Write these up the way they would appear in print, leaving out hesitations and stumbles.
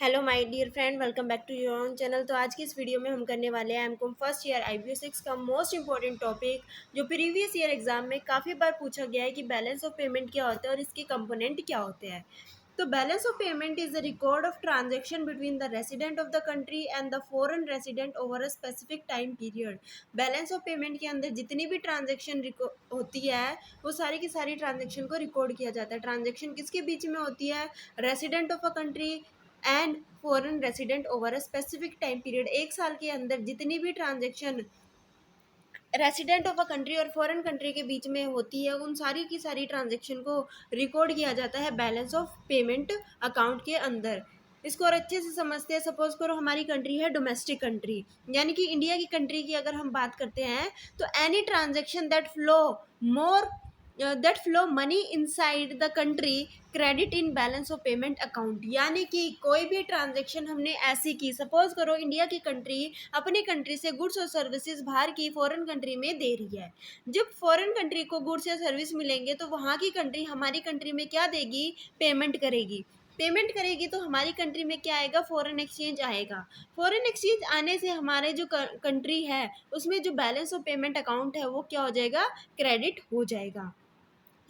Hello my dear friend, welcome back to your own channel. तो आज की इस वीडियो में हम करने वाले हैं एमकॉम फर्स्ट ईयर IBO 6 का मोस्ट इंपॉर्टेंट टॉपिक, जो प्रीवियस ईयर एग्जाम में काफ़ी बार पूछा गया है कि बैलेंस ऑफ पेमेंट क्या होता है और इसके कंपोनेंट क्या होते हैं। तो balance of payment is the record of transaction between the resident of the country and the foreign resident over a specific time period. Balance of payment के अंदर जितनी भी ट्रांजेक्शन होती है वो सारी की सारी ट्रांजेक्शन को रिकॉर्ड किया जाता है। ट्रांजेक्शन किसके बीच में होती है? Resident of a country and foreign resident over a specific time period. एक साल के अंदर जितनी भी transaction resident of a country और फॉरेन कंट्री के बीच में होती है उन सारी की सारी ट्रांजेक्शन को रिकॉर्ड किया जाता है बैलेंस ऑफ पेमेंट अकाउंट के अंदर। इसको और अच्छे से समझते हैं। सपोज करो हमारी कंट्री है डोमेस्टिक कंट्री, यानी कि इंडिया की कंट्री की अगर हम बात करते हैं तो any transaction that flow money inside the country credit in balance of payment account. यानी कि कोई भी ट्रांजेक्शन हमने ऐसी की, सपोज करो इंडिया की कंट्री अपनी कंट्री से गुड्स और सर्विसेज बाहर की फॉरेन कंट्री में दे रही है। जब फॉरेन कंट्री को गुड्स या सर्विस मिलेंगे तो वहाँ की कंट्री हमारी कंट्री में क्या देगी? पेमेंट करेगी। पेमेंट करेगी तो हमारी कंट्री में क्या आएगा? फॉरेन एक्सचेंज आएगा। फॉरेन एक्सचेंज आने से हमारे जो कंट्री है उसमें जो बैलेंस ऑफ पेमेंट अकाउंट है वो क्या हो जाएगा? क्रेडिट हो जाएगा।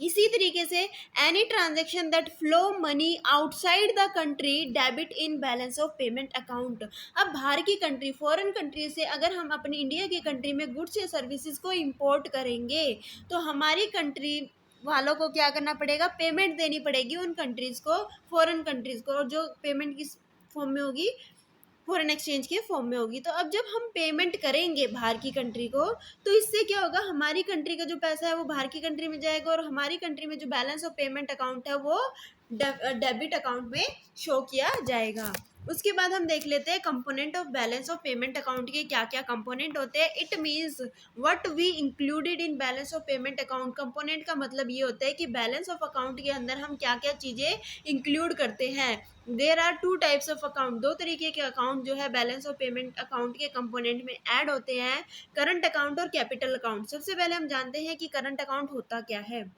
इसी तरीके से any transaction that flow money outside the country debit in balance of payment account. अब बाहर की कंट्री फॉरेन कंट्री से अगर हम अपनी इंडिया की कंट्री में गुड्स या सर्विसेज को इंपोर्ट करेंगे तो हमारी कंट्री वालों को क्या करना पड़ेगा? पेमेंट देनी पड़ेगी उन कंट्रीज को, फॉरेन कंट्रीज को, और जो पेमेंट किस फॉर्म में होगी? फॉरेन एक्सचेंज के फॉर्म में होगी। तो अब जब हम पेमेंट करेंगे बाहर की कंट्री को तो इससे क्या होगा? हमारी कंट्री का जो पैसा है वो बाहर की कंट्री में जाएगा और हमारी कंट्री में जो बैलेंस ऑफ पेमेंट अकाउंट है वो डेबिट अकाउंट में शो किया जाएगा। उसके बाद हम देख लेते हैं component of balance of payment account के क्या क्या कंपोनेंट होते हैं। It means what we included in balance of payment account. Component का मतलब ये होता है कि बैलेंस ऑफ अकाउंट के अंदर हम क्या क्या चीज़ें इंक्लूड करते हैं। There are two types of account. दो तरीके के अकाउंट जो है बैलेंस ऑफ पेमेंट अकाउंट के कंपोनेंट में ऐड होते हैं, करंट अकाउंट और कैपिटल अकाउंट। सबसे पहले हम जानते हैं कि करंट अकाउंट होता क्या है।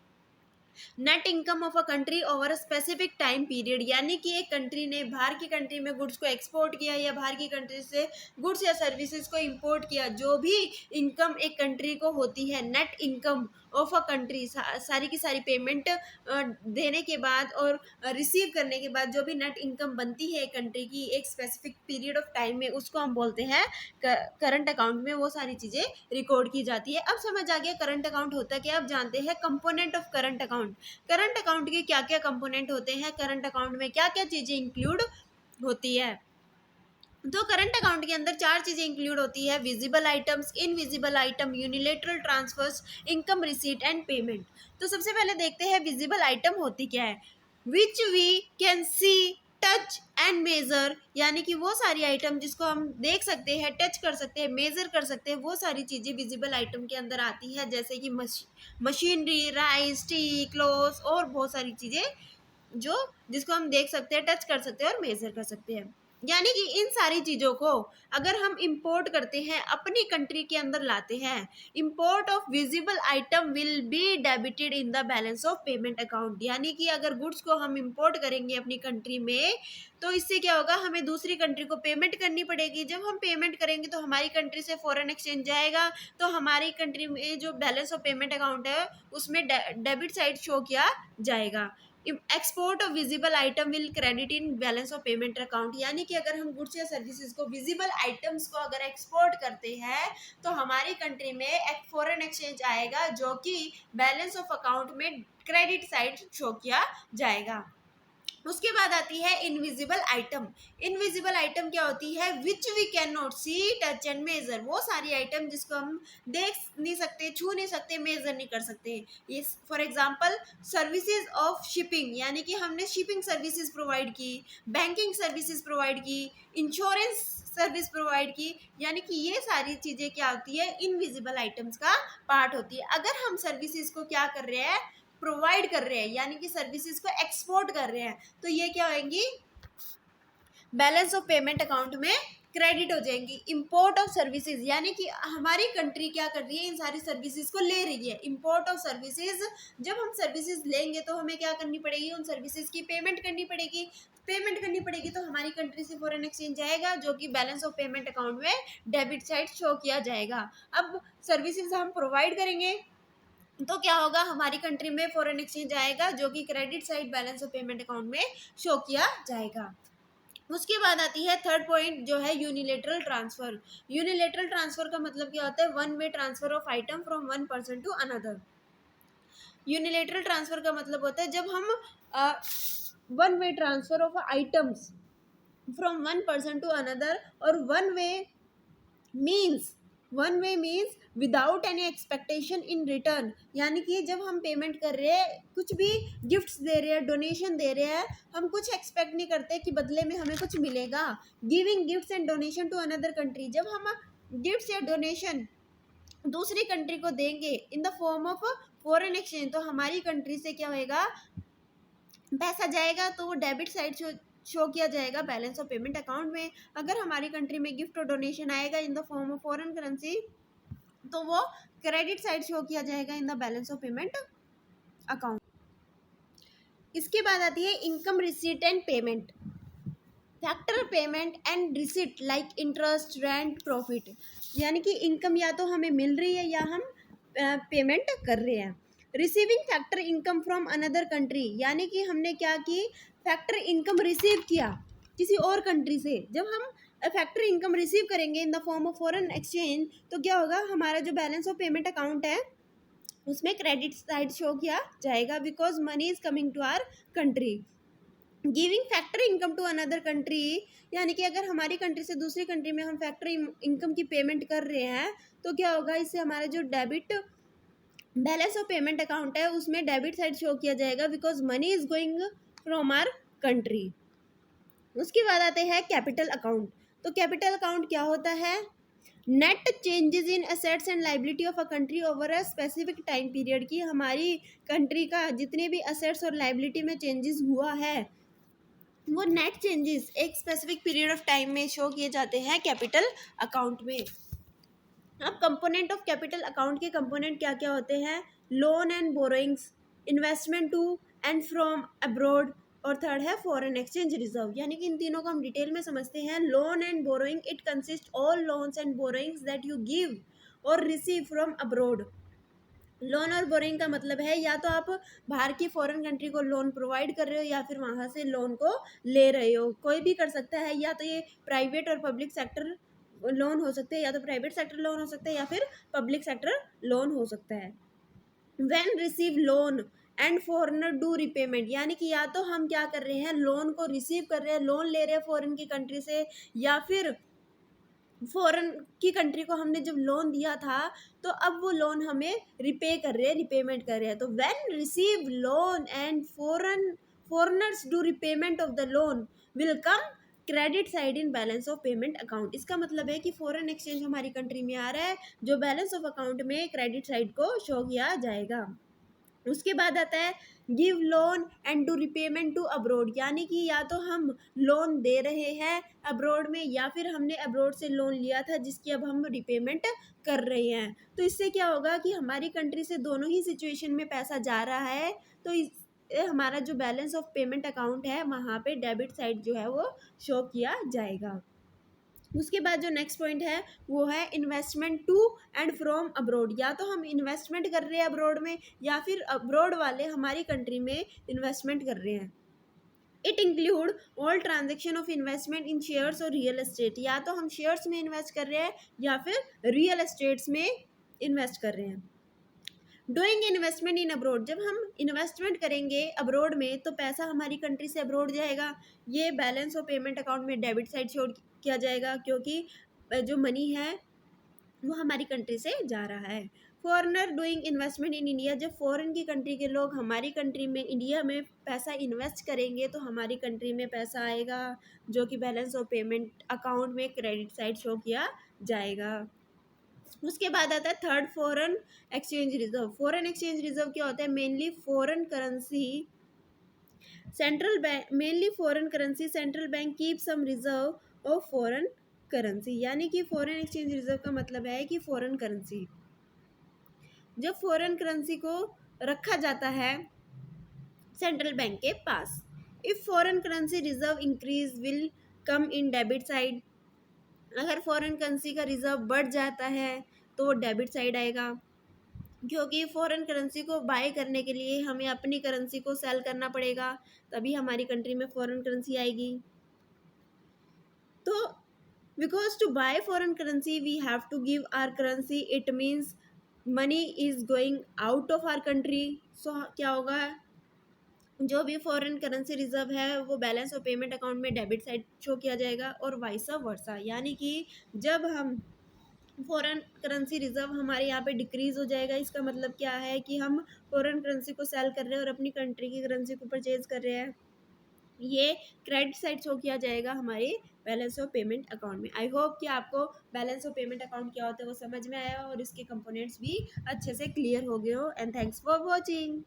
Net income of a country over a specific time period, यानी कि एक कंट्री ने बाहर की कंट्री में गुड्स को एक्सपोर्ट किया या बाहर की कंट्री से गुड्स या सर्विसेज को इंपोर्ट किया, जो भी इनकम एक कंट्री को होती है, net income of a country, सारी की सारी पेमेंट देने के बाद और रिसीव करने के बाद जो भी नेट इनकम बनती है कंट्री की एक स्पेसिफिक पीरियड ऑफ टाइम में, उसको हम बोलते हैं करंट अकाउंट में वो सारी चीज़ें रिकॉर्ड की जाती है। अब समझ आ गया करंट अकाउंट होता है क्या। अब जानते हैं component of current account. Current account के क्या क्या कंपोनेंट होते हैं, करंट अकाउंट में क्या क्या चीज़ें इंक्लूड होती है। तो करंट अकाउंट के अंदर चार चीज़ें इंक्लूड होती है: visible items, invisible item, unilateral transfers, income receipt and payment. तो सबसे पहले देखते हैं विजिबल आइटम होती क्या है। Which we can see, touch and measure, यानी कि वो सारी आइटम जिसको हम देख सकते हैं, टच कर सकते हैं, मेजर कर सकते हैं, वो सारी चीज़ें विजिबल आइटम के अंदर आती है। जैसे कि मशीनरी, राइस, टी, क्लोथ्स और बहुत सारी चीज़ें जो जिसको हम देख सकते हैं, टच कर सकते हैं और मेजर कर सकते हैं। यानी कि इन सारी चीज़ों को अगर हम इंपोर्ट करते हैं, अपनी कंट्री के अंदर लाते हैं, import of visible item will be debited in the balance of payment account. यानी कि अगर गुड्स को हम इंपोर्ट करेंगे अपनी कंट्री में तो इससे क्या होगा? हमें दूसरी कंट्री को पेमेंट करनी पड़ेगी। जब हम पेमेंट करेंगे तो हमारी कंट्री से फॉरेन एक्सचेंज जाएगा, तो हमारी कंट्री में जो बैलेंस ऑफ पेमेंट अकाउंट है उसमें डेबिट साइड शो किया जाएगा। Export of visible item will credit in balance of payment account. यानी कि अगर हम गुड्स या सर्विसेज को, विजिबल आइटम्स को अगर एक्सपोर्ट करते हैं तो हमारी कंट्री में एक फॉरेन एक्सचेंज आएगा जो कि बैलेंस ऑफ अकाउंट में क्रेडिट साइड शो किया जाएगा। उसके बाद आती है इनविजिबल आइटम। इनविजिबल आइटम क्या होती है? Which we can not see, touch and measure. वो सारी आइटम जिसको हम देख नहीं सकते, छू नहीं सकते, मेजर नहीं कर सकते। ये for example services of shipping, यानी कि हमने शिपिंग सर्विसेज प्रोवाइड की, बैंकिंग सर्विसेज प्रोवाइड की, इंश्योरेंस सर्विस प्रोवाइड की, यानी कि ये सारी चीज़ें क्या होती है? इनविजिबल आइटम्स का पार्ट होती है। अगर हम सर्विसेज को क्या कर रहे हैं? प्रोवाइड कर रहे हैं, यानी कि सर्विसेज को एक्सपोर्ट कर रहे हैं, तो ये क्या होंगी? बैलेंस ऑफ पेमेंट अकाउंट में क्रेडिट हो जाएंगी। इंपोर्ट ऑफ सर्विसेज, यानी कि हमारी कंट्री क्या कर रही है, इन सारी सर्विसेज को ले रही है। इंपोर्ट ऑफ सर्विसेज, जब हम सर्विसेज लेंगे तो हमें क्या करनी पड़ेगी, उन सर्विसेज की पेमेंट करनी पड़ेगी। पेमेंट करनी पड़ेगी तो हमारी कंट्री से फॉरेन एक्सचेंज जाएगा, जो कि बैलेंस ऑफ पेमेंट अकाउंट में डेबिट साइड शो किया जाएगा। अब सर्विसेज हम प्रोवाइड करेंगे तो क्या होगा, हमारी कंट्री में फॉरेन एक्सचेंज आएगा, जो कि credit side balance of payment account में शो किया जाएगा। उसके बाद आती है थर्ड पॉइंट, जो है यूनिलेटरल ट्रांसफर। यूनिलेटरल ट्रांसफर का मतलब क्या होता है, one way transfer of item from one person to another. Unilateral transfer का मतलब होता है जब हम one way transfer of items from one person to another, और one way means without any expectation in return, यानी कि जब हम पेमेंट कर रहे हैं, कुछ भी गिफ्ट्स दे रहे हैं, डोनेशन दे रहे हैं, हम कुछ एक्सपेक्ट नहीं करते कि बदले में हमें कुछ मिलेगा। Giving gifts and donation to another country, जब हम गिफ्ट्स या डोनेशन दूसरी कंट्री को देंगे in the form of foreign exchange, तो हमारी कंट्री से क्या होएगा, पैसा जाएगा, तो वो डेबिट साइड शो किया जाएगा बैलेंस ऑफ पेमेंट अकाउंट में। अगर हमारी कंट्री में गिफ्ट और डोनेशन आएगा इन the form of foreign currency, तो वो क्रेडिट साइड शो किया जाएगा in the balance of payment account. इसके बाद आती है income receipt and payment. Factor payment and receipt like interest, rent, profit, यानी कि इनकम या तो हमें मिल रही है या हम पेमेंट कर रहे हैं। Receiving factor income from another country, यानी कि हमने क्या की, फैक्टर इनकम रिसीव किया किसी और कंट्री से। जब हम फैक्टर इनकम रिसीव करेंगे इन the form of foreign exchange, तो क्या होगा, हमारा जो बैलेंस ऑफ पेमेंट अकाउंट है उसमें क्रेडिट साइड शो किया जाएगा, because money is coming to our country. Giving factor income to another country, यानी कि अगर हमारी कंट्री से दूसरी कंट्री में हम फैक्टर इनकम की पेमेंट कर रहे हैं, तो क्या होगा, इससे हमारा जो debit balance of payment account है उसमें डेबिट साइड शो किया जाएगा, because money is going from our country. उसके बाद आते हैं कैपिटल अकाउंट। तो कैपिटल अकाउंट क्या होता है, net changes in assets and liability of a country over a specific time period, की हमारी कंट्री का जितने भी असेट्स और लाइबिलिटी में चेंजेस हुआ है, वो नेट चेंजेस एक स्पेसिफिक पीरियड ऑफ टाइम में शो किए जाते हैं कैपिटल अकाउंट में। अब कंपोनेंट ऑफ कैपिटल अकाउंट के कंपोनेंट क्या क्या होते हैं, loan and borrowings, investment to and from abroad, और थर्ड है फॉरेन एक्सचेंज रिजर्व। यानी कि इन तीनों को हम डिटेल में समझते हैं। Loan and borrowing, it consist all loans and borrowings that you give और रिसीव फ्रॉम अब्रॉड। लोन और बोरिंग का मतलब है या तो आप बाहर की फॉरेन कंट्री को लोन प्रोवाइड कर रहे हो या फिर वहाँ से लोन को ले रहे हो, कोई भी कर सकता है। या तो ये प्राइवेट और पब्लिक सेक्टर लोन हो सकते हैं, या तो प्राइवेट सेक्टर लोन हो सकता है या फिर पब्लिक सेक्टर लोन हो सकता है। When receive loan and foreigner do repayment, यानी कि या तो हम क्या कर रहे हैं, लोन को रिसीव कर रहे हैं, लोन ले रहे हैं फॉरेन की कंट्री से, या फिर फॉरेन की कंट्री को हमने जब लोन दिया था तो अब वो लोन हमें रिपे कर रहे हैं, रिपेमेंट कर रहे हैं। तो when receive loan and foreigners do repayment of the loan will come credit side in balance of payment account. इसका मतलब है कि फॉरेन एक्सचेंज हमारी कंट्री में आ रहा है, जो बैलेंस ऑफ अकाउंट में क्रेडिट साइड को शो किया जाएगा। उसके बाद आता है give loan and do repayment to abroad, यानी कि या तो हम लोन दे रहे हैं अब्रॉड में, या फिर हमने अब्रॉड से लोन लिया था जिसकी अब हम रिपेमेंट कर रहे हैं। तो इससे क्या होगा कि हमारी कंट्री से दोनों ही सिचुएशन में पैसा जा रहा है, तो हमारा जो बैलेंस ऑफ पेमेंट अकाउंट है वहाँ पे डेबिट साइड जो है वो शो किया जाएगा। उसके बाद जो नेक्स्ट पॉइंट है वो है investment to and from abroad, या तो हम इन्वेस्टमेंट कर रहे हैं अब्रॉड में या फिर अब्रॉड वाले हमारी कंट्री में इन्वेस्टमेंट कर रहे हैं। It include all transaction of investment in shares और रियल एस्टेट, या तो हम शेयर्स में इन्वेस्ट कर रहे हैं या फिर रियल एस्टेट्स में इन्वेस्ट कर रहे हैं। डूइंग इन्वेस्टमेंट इन अब्रॉड, जब हम इन्वेस्टमेंट करेंगे अब्रॉड में तो पैसा हमारी कंट्री से अब्रॉड जाएगा, ये बैलेंस ऑफ पेमेंट अकाउंट में डेबिट साइड शो किया जाएगा, क्योंकि जो मनी है वो हमारी कंट्री से जा रहा है। Foreigner doing investment in India, जब फॉरेन की कंट्री के लोग हमारी कंट्री में इंडिया में पैसा इन्वेस्ट करेंगे तो हमारी कंट्री में पैसा आएगा, जो कि बैलेंस ऑफ पेमेंट अकाउंट में क्रेडिट साइड शो किया जाएगा। उसके बाद आता है third foreign exchange reserve. Foreign exchange reserve क्या होता है, mainly foreign currency central bank mainly foreign currency, central bank keep some reserve of foreign currency, यानी कि फॉरेन एक्सचेंज रिजर्व का मतलब है कि फॉरेन करेंसी, जब फॉरेन करेंसी को रखा जाता है सेंट्रल बैंक के पास। If foreign currency reserve increase will come in debit side, अगर फॉरेन करेंसी का रिजर्व बढ़ जाता है तो वो डेबिट साइड आएगा, क्योंकि फॉरेन करेंसी को बाय करने के लिए हमें अपनी करेंसी को सेल करना पड़ेगा, तभी हमारी कंट्री में फॉरेन करेंसी आएगी। तो because to buy foreign currency we have to give our currency, it means money is going out of our country. So क्या होगा, जो भी फॉरेन करेंसी रिजर्व है वो बैलेंस और पेमेंट अकाउंट में डेबिट साइड शो किया जाएगा और वाइसा वर्सा, यानी कि जब हम फॉरेन करेंसी रिजर्व हमारे यहाँ पे डिक्रीज हो जाएगा, इसका मतलब क्या है कि हम फॉरेन करेंसी को सेल कर रहे हैं और अपनी कंट्री की करेंसी को परचेज कर रहे हैं, ये क्रेडिट साइड शो किया जाएगा हमारे बैलेंस ऑफ पेमेंट अकाउंट में। आई होप कि आपको बैलेंस ऑफ पेमेंट अकाउंट क्या होता है वो समझ में आया और इसके कंपोनेंट्स भी अच्छे से क्लियर हो गए हो। And thanks for watching.